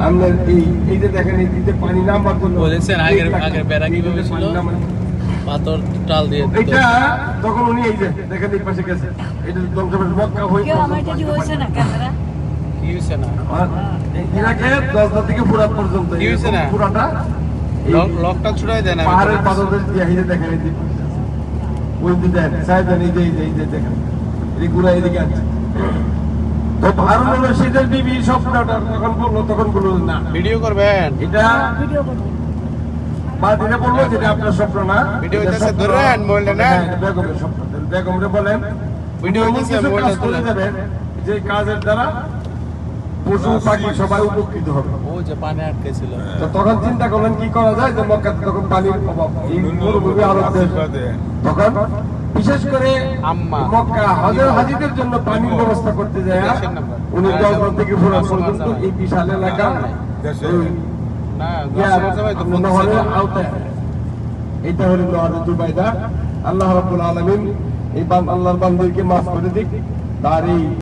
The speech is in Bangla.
আমরা এই যে দেখেন এই দিতে পানি নামার জন্য বলেছেন আগের বেড়া কিভাবে ছিল পাথর টাল দিয়ে এটা তখন উনি এই যে দেখেন এই পাশে গেছে এটা দমদমের মক্কা হয়ে কেউ আমার যদি হয়েছে না ক্যামেরা কি হইছে না ইরাকে 10 থেকে ফুরাত পর্যন্ত কি হইছে না? পুরাটা লকটা ছুড়াই দেন পাহাড়ের পাথরের দিয়ে এই যে দেখেন এই দিকে ওই দিকে দেন সাইডে এই যে দেখেন এই গুড়া এদিকে আছে তো ভারত হলো শীতের বিবি স্বপ্নটা তখন বললো না ভিডিও করবেন এটা ভিডিও করবো বা দিনে বললো যেটা আপনার স্বপ্ন না ভিডিও হইতেছে ধরেন মোবাইলটা নেন বেগমের স্বপ্ন বেগমরে বলেন ভিডিও হইতেছে মোবাইলটা করে তুলে দেবেন যে কাজের দ্বারা পশু পাখি সবাই উপকৃত হবে ও যে পানি আটকে ছিল তো তখন চিন্তা করলেন কি করা যায় যে মক্কাতে তখন পানির অভাব এই মরুভূমি আরব দেশ তখন বিশেষ করে আম্মা মক্কা হজের হাজিদের জন্য পানির ব্যবস্থা করতে যায় উনি 10 থেকে ফুরাত পর্যন্ত এই বিশাল এলাকা না নহরের আওতায় এইটা হলো নহরের জুবাইদা আল্লাহ রাব্বুল আলামিন এই আল্লাহর বান্দাদেরকে মাফ করে দিক তার এই